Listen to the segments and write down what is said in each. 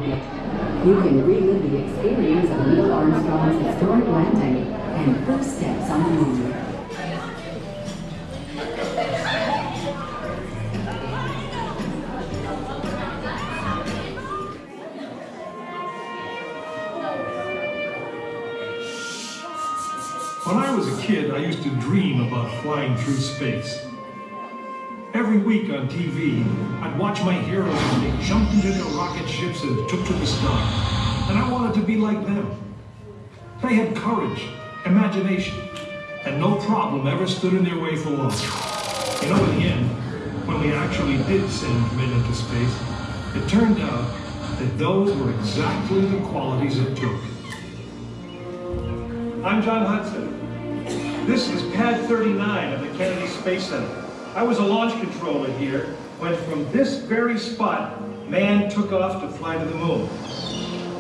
rocket. You can relive the experience of Neil Armstrong's historic landing and first steps on the moon. When I was a kid, I used to dream about flying through space. Every week on TV, I'd watch my heroes as they jumped into their rocket ships and took to the stars. And I wanted to be like them. They had courage, imagination, and no problem ever stood in their way for long. You know, in the end, when we actually did send men into space, it turned out that those were exactly the qualities it took. I'm John Hudson. This is Pad 39 of the Kennedy Space Center. I was a launch controller here when from this very spot, man took off to fly to the moon.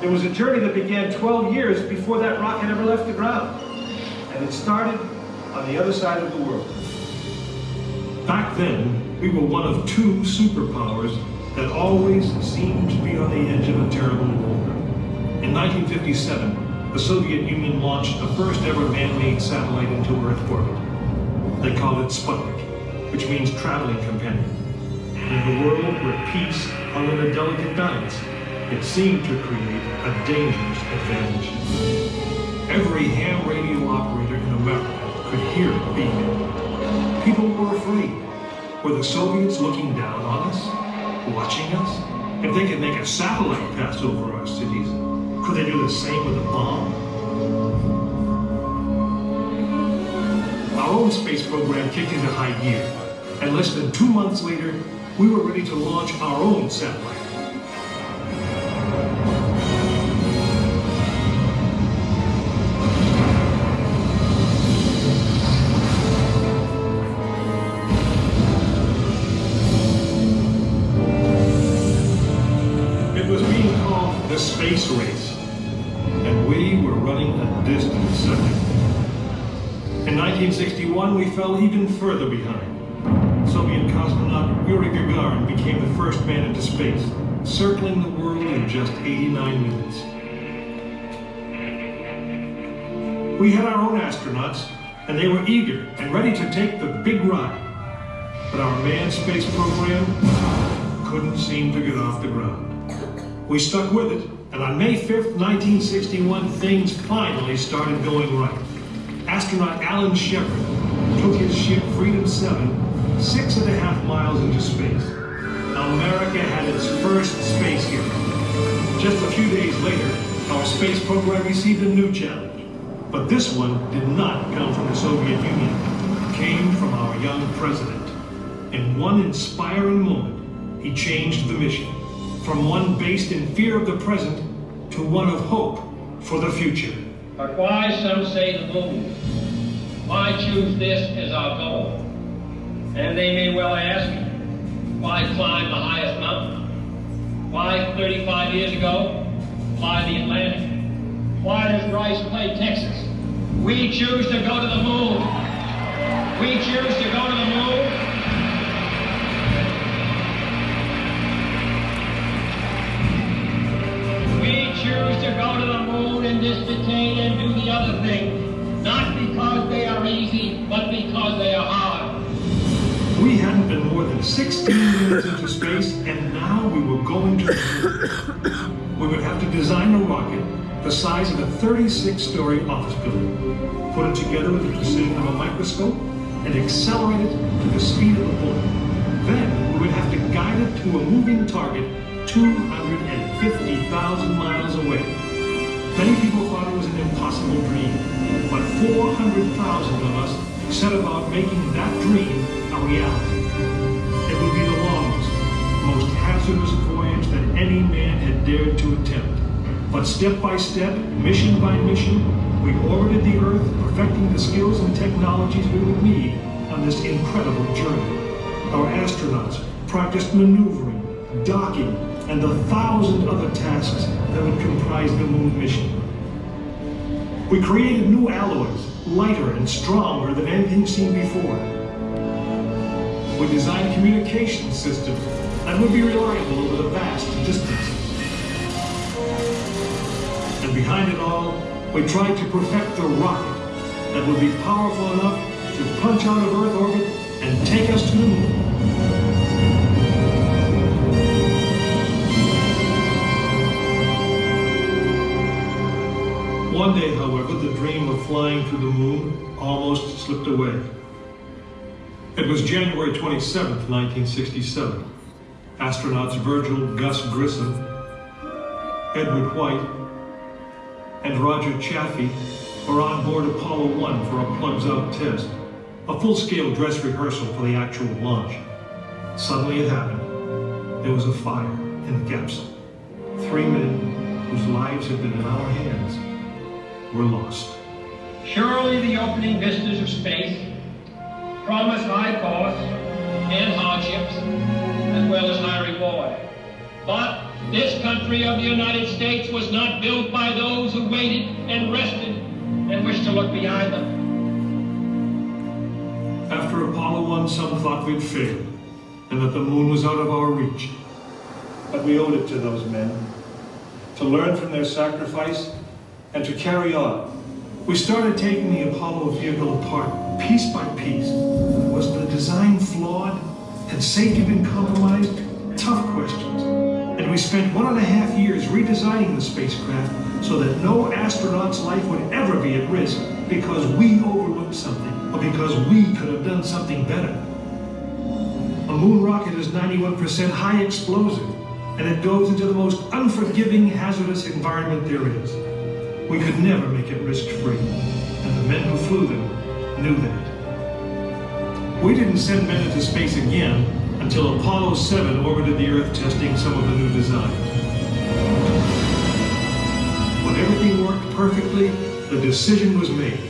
It was a journey that began 12 years before that rocket ever left the ground. And it started on the other side of the world. Back then, we were one of two superpowers that always seemed to be on the edge of a terrible war. In 1957, the Soviet Union launched the first ever man-made satellite into Earth orbit. They called it Sputnik, which means traveling companion. In a world where peace hung in a delicate balance, it seemed to create a dangerous advantage. Every ham radio operator in America could hear it beeping. People were afraid. Were the Soviets looking down on us, watching us? If they could make a satellite pass over our cities, could they do the same with a bomb? Our own space program kicked into high gear, and less than 2 months later, we were ready to launch our own satellite. It was being called the space race, and we were running a distant second. In 1961, we fell even further behind. Soviet cosmonaut Yuri Gagarin became the first man into space, circling the world in just 89 minutes. We had our own astronauts, and they were eager and ready to take the big ride. But our manned space program couldn't seem to get off the ground. We stuck with it, and on May 5th, 1961, things finally started going right. Astronaut Alan Shepard took his ship Freedom 7 6.5 miles into space. America had its first space hero. Just a few days later, our space program received a new challenge. But this one did not come from the Soviet Union. It came from our young president. In one inspiring moment, he changed the mission from one based in fear of the present to one of hope for the future. But why, some say, the moon? Why choose this as our goal? And they may well ask, why climb the highest mountain? Why 35 years ago, fly the Atlantic? Why does Rice play Texas? We choose to go to the moon. We choose to go to the moon. We choose to go to the moon in this decade and do the other thing, not because they are easy, but because they are hard. We hadn't been more than 16 minutes into space, and now we were going to the moon. We would have to design a rocket the size of a 36-story office building, put it together with the precision of a microscope, and accelerate it to the speed of a bullet. Then we would have to guide it to a moving target 250,000 miles away. Many people thought it was an impossible dream, but 400,000 of us set about making that dream a reality. It would be the longest, most hazardous voyage that any man had dared to attempt. But step by step, mission by mission, we orbited the Earth, perfecting the skills and technologies we would need on this incredible journey. Our astronauts practiced maneuvering, docking, and the 1,000 other tasks that would comprise the moon mission. We created new alloys, lighter and stronger than anything seen before. We designed communication systems that would be reliable over the vast distances. And behind it all, we tried to perfect the rocket that would be powerful enough to punch out of Earth orbit and take us to the moon. One day, however, the dream of flying to the moon almost slipped away. It was January 27th, 1967. Astronauts Virgil Gus Grissom, Edward White, and Roger Chaffee were on board Apollo 1 for a plugs-out test, a full-scale dress rehearsal for the actual launch. Suddenly it happened. There was a fire in the capsule. 3 men whose lives had been in our hands were lost. Surely the opening vistas of space promise high costs and hardships, as well as high reward. But this country of the United States was not built by those who waited and rested and wished to look behind them. After Apollo 1, some thought we'd failed and that the moon was out of our reach. But we owed it to those men to learn from their sacrifice and to carry on. We started taking the Apollo vehicle apart, piece by piece. Was the design flawed? Had safety been compromised? Tough questions. And we spent 1.5 years redesigning the spacecraft so that no astronaut's life would ever be at risk because we overlooked something or because we could have done something better. A moon rocket is 91% high explosive, and it goes into the most unforgiving, hazardous environment there is. We could never make it risk-free, and the men who flew them knew that. We didn't send men into space again until Apollo 7 orbited the Earth testing some of the new designs. When everything worked perfectly, the decision was made.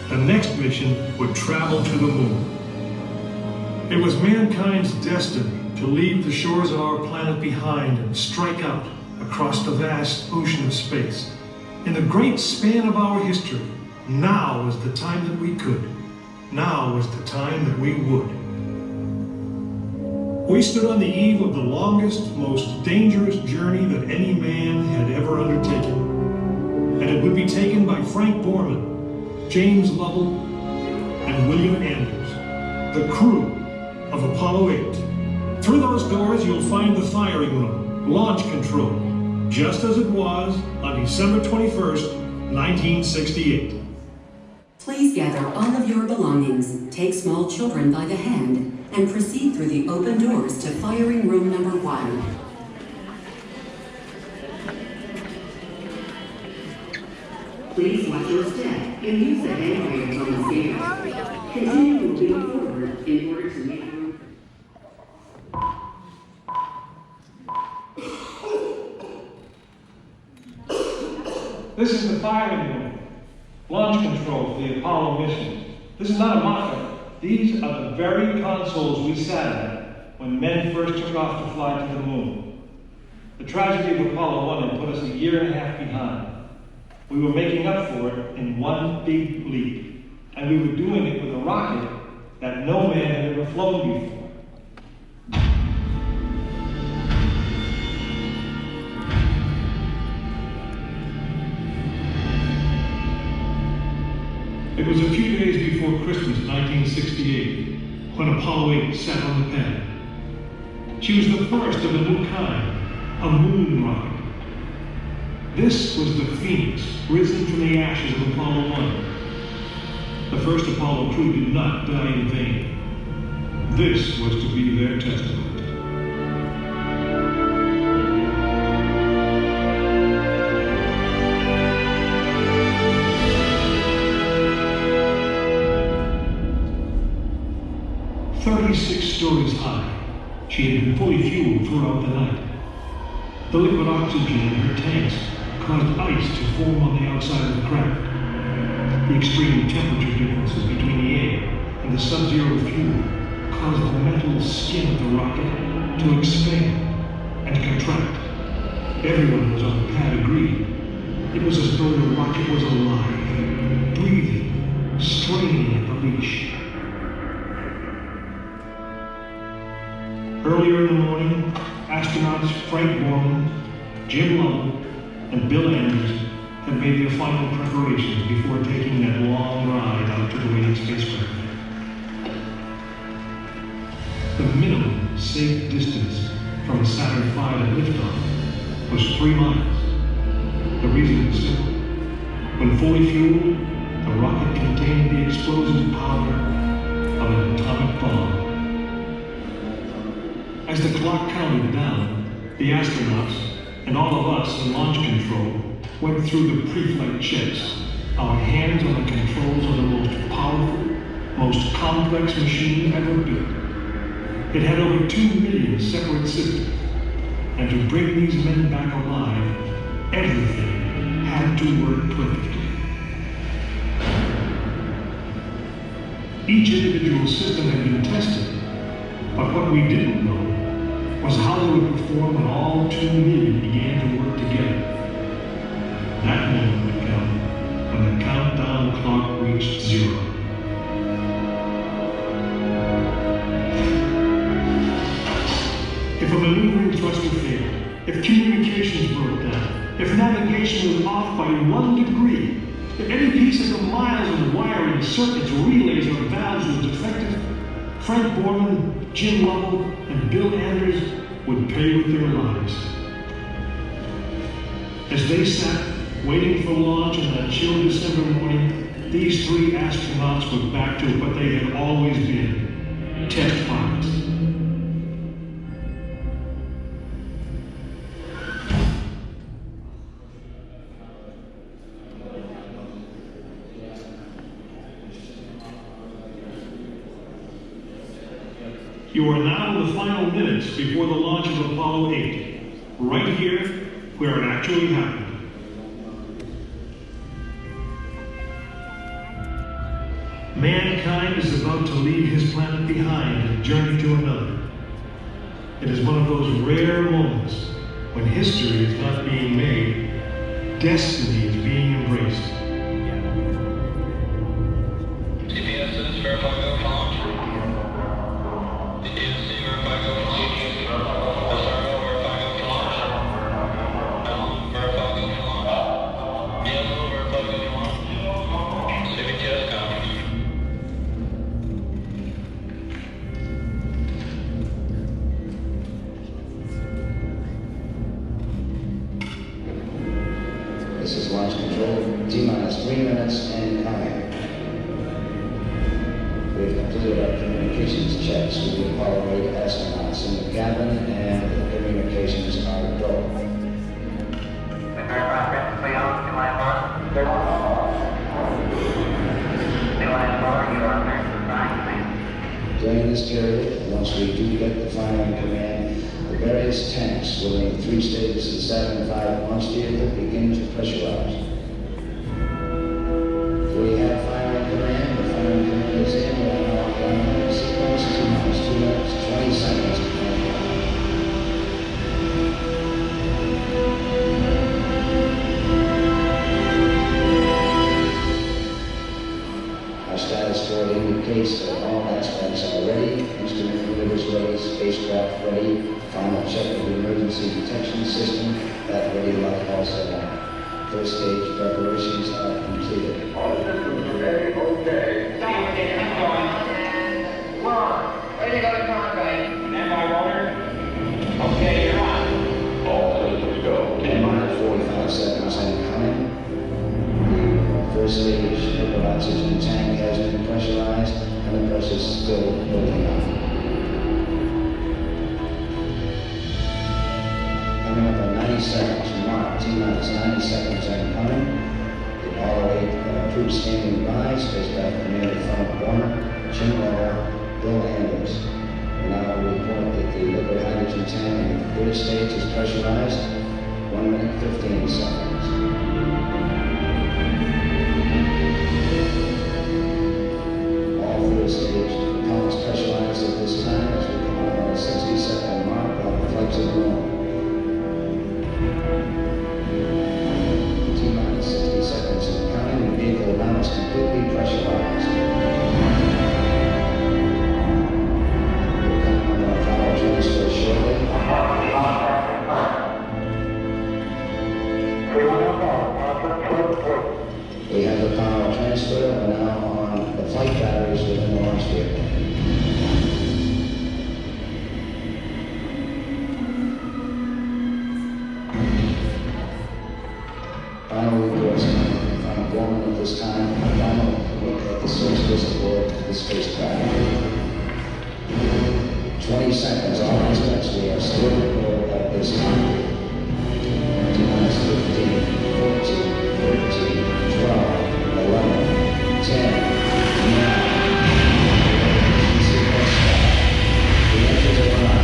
The next mission would travel to the moon. It was mankind's destiny to leave the shores of our planet behind and strike out across the vast ocean of space. In the great span of our history, now was the time that we could. Now was the time that we would. We stood on the eve of the longest, most dangerous journey that any man had ever undertaken. And it would be taken by Frank Borman, James Lovell, and William Anders, the crew of Apollo 8. Through those doors, you'll find the firing room, launch control, just as it was on December 21st, 1968. Please gather all of your belongings, take small children by the hand, and proceed through the open doors to firing room number 1. Please watch your step and use the handrails on the stairs. Continue moving forward in order to make room. This is the firing room, launch control for the Apollo mission. This is not a mock-up. These are the very consoles we sat at when men first took off to fly to the moon. The tragedy of Apollo 1 had put us 1.5 years behind. We were making up for it in one big leap, and we were doing it with a rocket that no man had ever flown before. It was a few days before Christmas, 1968, when Apollo 8 sat on the pad. She was the first of a new kind, a moon rocket. This was the Phoenix, risen from the ashes of Apollo 1. The first Apollo crew did not die in vain. This was to be their testament. Stories high, she had been fully fueled throughout the night. The liquid oxygen in her tanks caused ice to form on the outside of the craft. The extreme temperature differences between the air and the sub-zero fuel caused the metal skin of the rocket to expand and contract. Everyone who was on the pad agreed. It was as though the rocket was alive, breathing, straining at the leash. Earlier in the morning, astronauts Frank Borman, Jim Lovell, and Bill Anders had made their final preparations before taking that long ride out to the waiting spacecraft. The minimum safe distance from Saturn V at liftoff was 3 miles. The reason was simple. When fully fueled, the rocket contained the explosive power of an atomic bomb. As the clock counted down, the astronauts and all of us in launch control went through the pre-flight checks. Our hands on the controls of the most powerful, most complex machine ever built. It had over 2 million separate systems, and to bring these men back alive, everything had to work perfectly. Each individual system had been tested, but what we didn't know was how they would perform when all 2 million began to work together. That moment would come when the countdown clock reached 0. If a maneuvering thruster failed, if communications broke down, if navigation was off by 1 degree, if any piece of the miles of wiring, circuits, relays, or valves was defective, Frank Borman, Jim Lovell, and Bill Anders would pay with their lives. As they sat, waiting for launch on that chill December morning, these 3 astronauts were back to what they had always been, test pilots. You are now in the final minutes before the launch of Apollo 8, right here where it actually happened. Mankind is about to leave his planet behind and journey to another. It is one of those rare moments when history is not being made, destiny is being embraced. CPS verify go for launch. CPS verify go for launch. SRO verify go for launch. Allen verify go for launch. DSO verify go for launch. CPS copy. This is launch control, T-minus 3 minutes and counting. We've completed our communications checks with the Apollo 8 astronauts in the cabin, and the communications are go. During this period, once we do get the final command, the various tanks within the 3 stages of the Saturn V launch vehicle begin to pressurize. We have final command. The final command is in. We are now on the sequence. T-minus 2 minutes, 20 seconds to countdown. Our status board indicates that all aspects are ready. Instrument meters ready, spacecraft ready. Final check of the emergency detection system. That ready like all set up. First stage preparations are completed. All systems are ready, okay. Stop, get him going. We're on. Ready to go to combat. Standby, Walter. Okay, you're on. All systems go. T-minus 45 seconds and coming. The first stage liquid oxygen tank has been pressurized, and the pressure is still building up. Coming up on 90 seconds, mark T-minus 90 seconds and coming. The Apollo 8 approved standing by, spacecraft commander Frank Borman, Jim Lovell, Bill Anders. We now report that the liquid hydrogen tank in the third stage is pressurized. 1 minute, 15 seconds. All third stage components pressurized at this time as we come up on the 60-second mark on the flight to the moon. T-minus 60 seconds and counting. The vehicle now is completely pressurized. We'll come on our power transfer shortly. We have the power transfer and now on the flight batteries within the launch vehicle. Final reports from a woman at this time. Final look at the surface aboard the spacecraft. 20 seconds, all aspects. We are still aboard at this time. 15, 14, 13, 12, 11, 10, 9. The engines are on.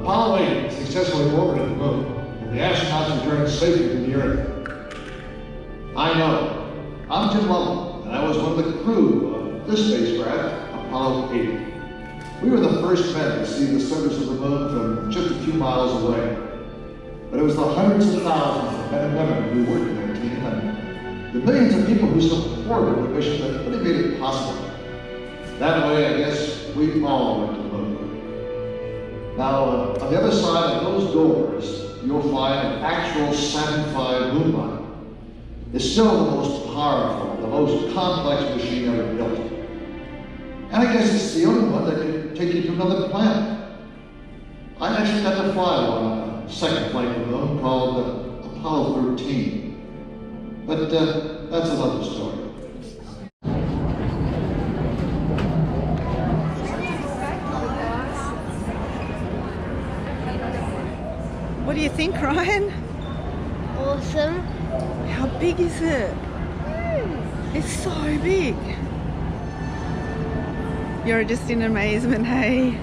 4, successfully orbited the moon, and the astronauts returned safely to the Earth. I know. I'm Jim Lovell, and I was one of the crew of this spacecraft, Apollo 8. We were the first men to see the surface of the moon from just a few miles away. But it was the hundreds of thousands of men and women who worked in their team, and the millions of people who supported the mission that really made it possible. That way, I guess, we all went to the moon. Now, on the other side of those doors, you'll find an actual Saturn V moon landing. It's still the most powerful, the most complex machine ever built. And I guess it's the only one that can take you to another planet. I actually got to fly one on a second flight to the moon called Apollo 13. But that's another story. What do you think, Ryan? Awesome. How big is it? It's so big. You're just in amazement, hey?